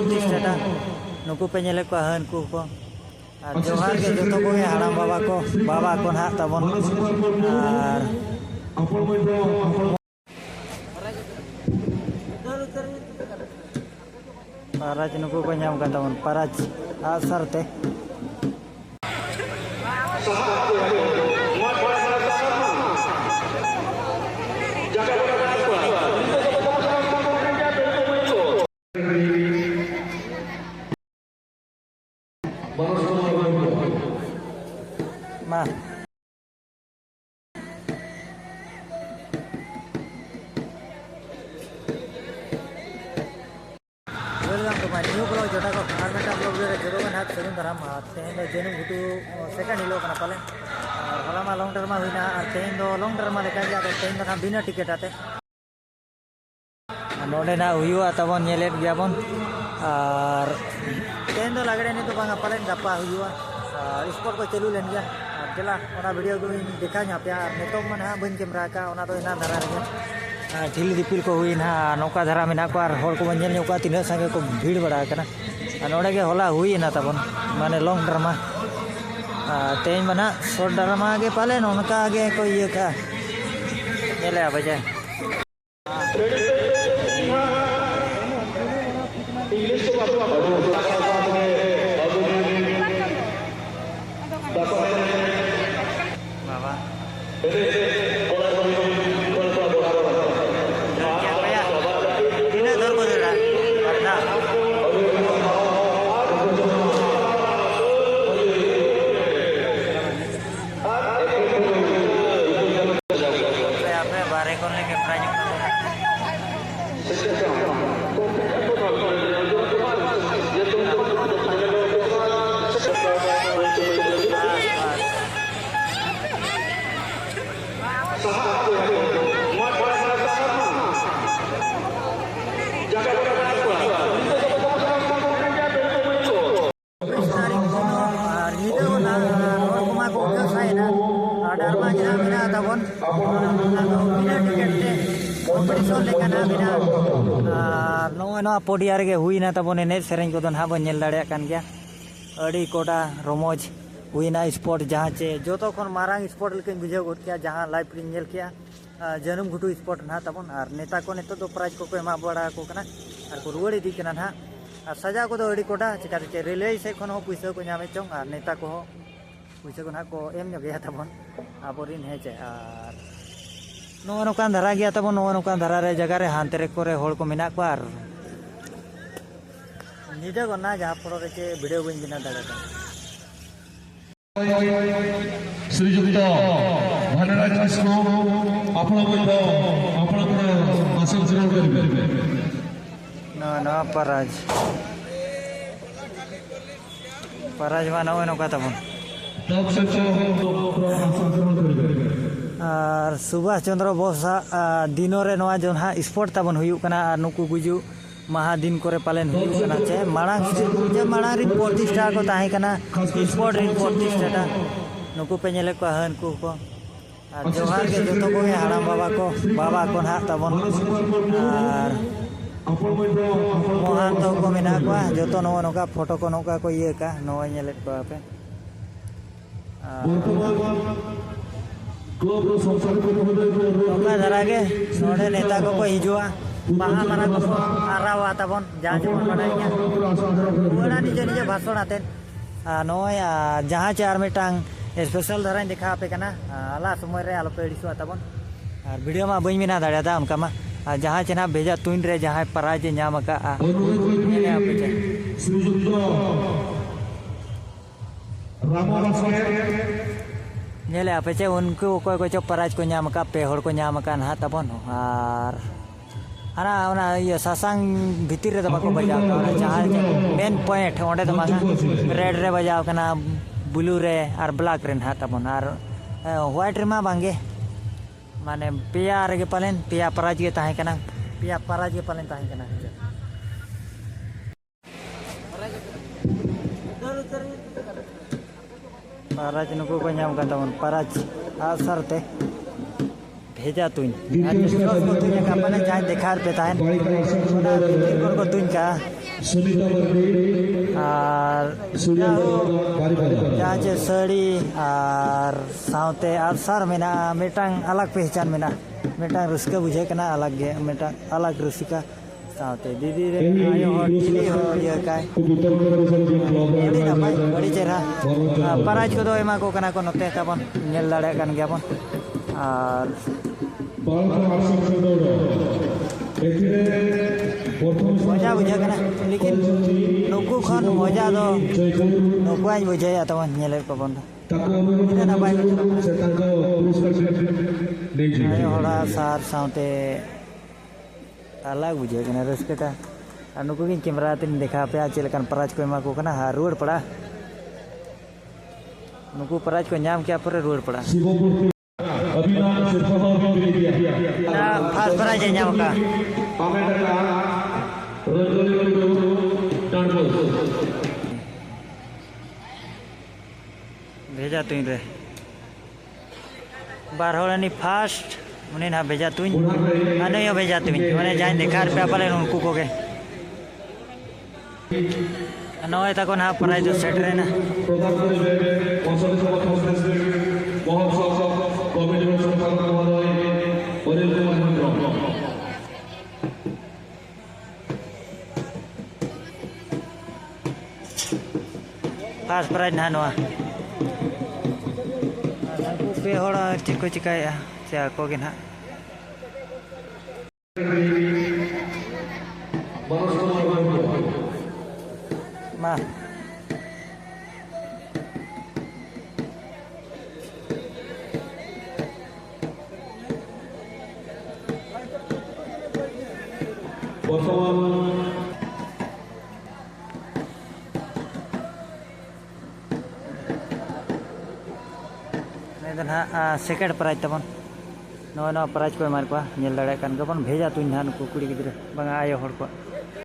प्रतिष्ठा नुकु पे नेले को हानकु को जोहार के जो को हाड़ाम बाबा को ना तबन पाराज नुकु को नाम का तबन पाराज आसरते Ma. Welcome to my new blog. Jota ko environment blog re jodo kan hat segun daram aten do jenu butu second hilo kana pale halama long term ma huina aten do long term ma leka ja aten do kan bina ticket ate node na huyu atabon nyelet gya bon ar aten do lagre ni to banga pale gapa huyu sport ko chalu len gya चला ओना video को देखा nya पे नेतो मन हा बन camera का ओना तो इना धरा रे ढिल दिपिल को हुई ना नौका धरा मेना को आर होर को बंजल नौका तीन संगे को भीड़ बड़ा कना नोडे के होला हुई ना तबन माने लॉन्ग ड्रामा तेज मना शॉर्ट ड्रामा के पाले नौका आगे को ये का नेले आ बजे इंग्लिश को पोडिया रे हुईना तबन एने सेरेंज को ना बन नेल दाड़े कान गया अड़ी कोटा रोमोज हुईना स्पोर्ट जहाँ चे जो तो खन मारांग स्पोर्ट लेकिन बुझे गोट किया जहाँ लाइव री नेल किया जनम घुटू स्पोर्ट ना तबन और नेता को नेतो तो प्राइज को एमा बड़ा को कना और को रुवाड़ी दी कना ना और सजा को तो अड़ी कोटा चिकाते चे रेलवे से खन हो पैसा को नामे चोंग और नेता को पैसा को ना को एम जो गया तबन आबोरिन है चे और नोकान धरा गया तबन नोकान धरा रे जगह रे हांते रे कोरे होल को मिना को और निजे को ना जहाँ पर के वीडियो बन बिना दादा श्रीजुक्त भानराज मिश्र आपण मध्य आपण आसन करिबे ना पराज मानव नौका तबन और सुभाष चंद्र बोस दिनों रे नवा जो हा स्पोर्ट तबन हुयु कना नुकु गुजु महादिन को पालन हुआ चे मांग जे मांग री प्रतिष्ठा को ताहे कना स्पोर्ट री प्रतिष्ठा नुकु पे नेले को हानकु को जोहार के जो को हाड़ाम बाबा को ना तबन और मोहन तो को मेना को जो तो नौका फोटो को नौका को ये का नवा नेले को पे धरा के नोडे नेता को हिजुआ बाहा माना को आरावा तबन जहाँ जो बड़ाइया बड़ा निजे निजे भाषण आते नोय जहाँ चार मिटांग स्पेशल धरा देखा पे कना आला समय रे आलो पे डिसो तबन और वीडियो मा बई मिना दाड़ा दा उनका मा जहाँ चेना भेजा तुइन रे जहाँ पराज नाम का नेले आपे चे नेले आपे चे उनको कोई को पराज को नाम का पे होड़ को नाम का ना तबन और आना ये सासांग भीतर रे दबा को बजाव जहाँ मेन पॉइंट ओंडे दबा रेड रे बजाव कना ब्लू रे और ब्लैक रे ना तबन और व्हाइट रे मा बांगे माने पिया रे पालन पिया पराज के ताहे कना पिया पराज के पालन ताहे कना पराज नुको को नाम का तबन पराज आसरते भेजा तुन तुन का माने जहाँ देखा पे ताहे को तुन का सुनीता वर्दी और सूर्या बारीपादा जहाँ चे साड़ी और साउते और सर मेना मिटांग अलग पहचान मेना मिटांग रस्का बुझे कना अलग गे मिटांग अलग रसिका साउते दीदी रे आयो हट चिली हो ये काय उत्तर प्रदेश के बड़ी ब्लॉगर नपाय बड़ी चेहरा पराज को दो एमा को कना को नते ताबन नेल दाड़े कान गया बन और बालक आसन दौड़ एथिरे प्रथम मजा बुझे कना लेकिन नुकु खन मजा दो नुकु आज बुझे या तबन नेले को बन ताको अनुरोध से ताको पुरस्कार नहीं जी आयो हड़ा सार साउते अलग बुझे कना रस्केटा और नुकु की कैमरा तीन देखा पे आज चलकन पराज को एमा को कना रोड पड़ा नुकु पराज को नाम क्या पर रोड पड़ा शिवपुर अभिनव सिरफा भी दिया ना फास्ट पराज नाम का आमेडला रंजोली टांडो भेजा तुई रे बारहोलानी फास्ट उन्हें ना भेजा तुई नहीं भेजा तुई मैंने जान देखा पे पाले उनको को के नए तक ना पराई जो सेट रहे ना प्रधान करिबे অঞ্চল সভা কংগ্রেস মহোৎসব কমিটির সম্পাদক মহোদয় অনিল কুমার মন্ডল फास्ट पराई ना नवा पे होड़ा चिको चिकाया से को के ना मा বর্তমান सेकेंड प्राइज तबन नवा नवा प्राइज को मार को नेल दाड़े कान गबन भेजा तुई ना नुकु कुड़ी गिद्रे बंगा आयो हड़ को